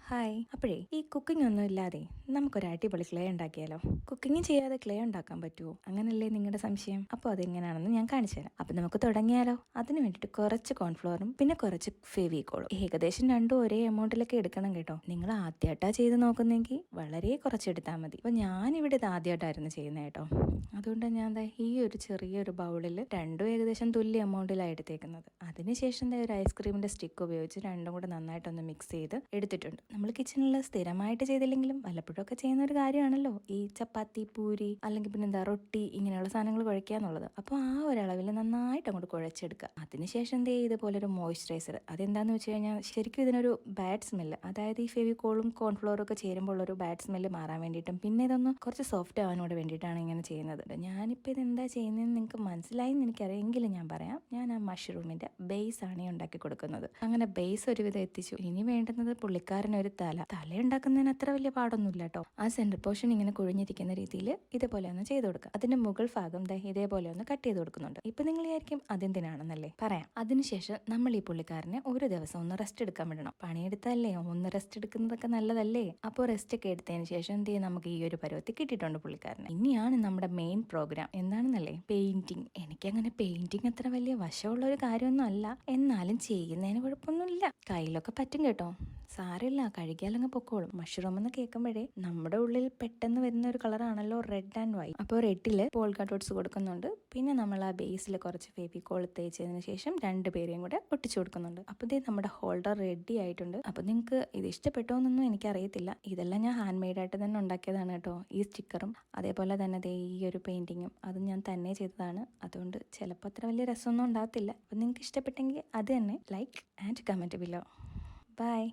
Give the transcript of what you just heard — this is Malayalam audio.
ഹായ്. അപ്പോഴേ ഈ കുക്കിംഗ് ഒന്നും ഇല്ലാതെ നമുക്കൊരു അടിപൊളി ക്ലേ ഉണ്ടാക്കിയാലോ? കുക്കിംഗ് ചെയ്യാതെ ക്ലേ ഉണ്ടാക്കാൻ പറ്റുമോ? അങ്ങനല്ലേ നിങ്ങളുടെ സംശയം? അപ്പോൾ അതെങ്ങനെയാണെന്ന് ഞാൻ കാണിച്ചു തരാം. അപ്പം നമുക്ക് തുടങ്ങിയാലോ? അതിന് വേണ്ടിയിട്ട് കുറച്ച് കോൺഫ്ലോറും പിന്നെ കുറച്ച് ഫെവിക്കോളും, ഏകദേശം രണ്ടും ഒരേ എമൗണ്ടിലൊക്കെ എടുക്കണം കേട്ടോ. നിങ്ങൾ ആദ്യമായിട്ടാ ചെയ്ത് നോക്കുന്നെങ്കിൽ വളരെ കുറച്ചെടുത്താൽ മതി. അപ്പോൾ ഞാനിവിടെ ഇത് ആദ്യമായിട്ടായിരുന്നു ചെയ്യുന്നത് കേട്ടോ. അതുകൊണ്ട് ഞാൻ ഈ ഒരു ചെറിയൊരു ബൗളിൽ രണ്ടും ഏകദേശം തുല്യ എമൗണ്ടിലാണ് എടുത്തേക്കുന്നത്. അതിനുശേഷം ഒരു ഐസ്ക്രീമിന്റെ സ്റ്റിക്ക് ഉപയോഗിച്ച് രണ്ടും കൂടെ നന്നായിട്ടൊന്ന് മിക്സ് ചെയ്ത് എടുത്തിട്ടുണ്ട്. നമ്മൾ കിച്ചണിൽ സ്ഥിരമായിട്ട് ചെയ്തില്ലെങ്കിലും വല്ലപ്പോഴൊക്കെ ചെയ്യുന്ന ഒരു കാര്യമാണല്ലോ ഈ ചപ്പാത്തി, പൂരി, അല്ലെങ്കിൽ പിന്നെ എന്താ റൊട്ടി, ഇങ്ങനെയുള്ള സാധനങ്ങൾ കുഴയ്ക്കുക എന്നുള്ളത്. അപ്പോൾ ആ ഒരളവിൽ നന്നായിട്ട് അങ്ങോട്ട് കുഴച്ചെടുക്കുക. അതിനുശേഷം ഇതുപോലെ ഒരു മോയ്സ്ചറൈസർ, അതെന്താന്ന് വെച്ച് കഴിഞ്ഞാൽ ശരിക്കും ഇതിനൊരു ബാഡ് സ്മെല്ല്, അതായത് ഈ ഫെവിക്കോളും കോൺഫ്ലോറും ഒക്കെ ചേരുമ്പോൾ ഒരു ബാഡ് സ്മെല്ല് മാറാൻ വേണ്ടിയിട്ടും പിന്നെ ഇതൊന്ന് കുറച്ച് സോഫ്റ്റ് ആവാനോട് വേണ്ടിയിട്ടാണ് ഇങ്ങനെ ചെയ്യുന്നത്. ഞാനിപ്പോൾ ഇതെന്താ ചെയ്യുന്നതെന്ന് നിങ്ങൾക്ക് മനസ്സിലായെന്ന് എനിക്കറിയെങ്കിലും ഞാൻ പറയാം. ഞാൻ ആ മഷ്റൂമിന്റെ ബേസ് ആണ് ഈ ഉണ്ടാക്കി കൊടുക്കുന്നത്. അങ്ങനെ ബേസ് ഒരുവിധം എത്തിച്ചു. ഇനി വേണ്ടുന്നത് പുള്ളിക്കാരനൊരു തല ഉണ്ടാക്കുന്നതിന് അത്ര വലിയ പാടൊന്നുമില്ല കേട്ടോ. ആ സെന്റർ പോർഷൻ ഇങ്ങനെ കുഴിഞ്ഞിരിക്കുന്ന രീതിയിൽ ഇതേപോലെ ഒന്ന് ചെയ്ത് കൊടുക്കുക. അതിന്റെ മുകൾ ഭാഗം ഇതേപോലെ ഒന്ന് കട്ട് ചെയ്ത് കൊടുക്കുന്നുണ്ട്. ഇപ്പൊ നിങ്ങൾ വിചാരിക്കും അതെന്തിനാണെന്നല്ലേ, പറയാം. അതിനുശേഷം നമ്മൾ ഈ പുള്ളിക്കാരനെ ഒരു ദിവസം ഒന്ന് റെസ്റ്റ് എടുക്കാൻ വിടണം. പണിയെടുത്തല്ലേ, ഒന്ന് റെസ്റ്റ് എടുക്കുന്നതൊക്കെ നല്ലതല്ലേ. അപ്പോൾ റെസ്റ്റ് ഒക്കെ എടുത്തതിന് ശേഷം നമുക്ക് ഈ ഒരു പരുവത്തിൽ കിട്ടിയിട്ടുണ്ട് പുള്ളിക്കാരനെ. ഇനിയാണ് നമ്മുടെ മെയിൻ പ്രോഗ്രാം. എന്താണെന്നല്ലേ, പെയിന്റിങ്. എനിക്കങ്ങനെ പെയിന്റിങ് അത്ര വലിയ വശമുള്ള ഒരു കാര്യമൊന്നും അല്ല, എന്നാലും ചെയ്യുന്നതിന് കുഴപ്പമൊന്നുമില്ല. കയ്യിലൊക്കെ പറ്റും കേട്ടോ, സാരമില്ല, കഴുകിയാലങ്ങ് പൊക്കോളും. മഷ്റൂം എന്ന് കേൾക്കുമ്പോഴേ നമ്മുടെ ഉള്ളിൽ പെട്ടെന്ന് വരുന്ന ഒരു കളറാണല്ലോ റെഡ് ആൻഡ് വൈറ്റ്. അപ്പോൾ റെഡില് പോൾക്ക ഡോട്ട്സ് കൊടുക്കുന്നുണ്ട്. പിന്നെ നമ്മൾ ആ ബേസിൽ കുറച്ച് ഫെവിക്കോൾ തേച്ചതിന് ശേഷം രണ്ടുപേരെയും കൂടെ ഒട്ടിച്ചു കൊടുക്കുന്നുണ്ട്. അപ്പോൾ നമ്മുടെ ഹോൾഡർ റെഡി ആയിട്ടുണ്ട്. അപ്പോൾ നിങ്ങൾക്ക് ഇത് ഇഷ്ടപ്പെട്ടോ എന്നൊന്നും എനിക്കറിയത്തില്ല. ഇതെല്ലാം ഞാൻ ഹാൻഡ് മെയ്ഡ് ആയിട്ട് തന്നെ ഉണ്ടാക്കിയതാണ് കേട്ടോ. ഈ സ്റ്റിക്കറും അതേപോലെ തന്നെ ഈ ഒരു പെയിന്റിങ്ങും അത് ഞാൻ തന്നെ ചെയ്തതാണ്. അതുകൊണ്ട് ചിലപ്പോൾ അത്ര വലിയ രസമൊന്നും ഉണ്ടാകത്തില്ല. അപ്പോൾ നിങ്ങൾക്ക് ഇഷ്ടപ്പെട്ടെങ്കിൽ അത് തന്നെ like and comment below. By.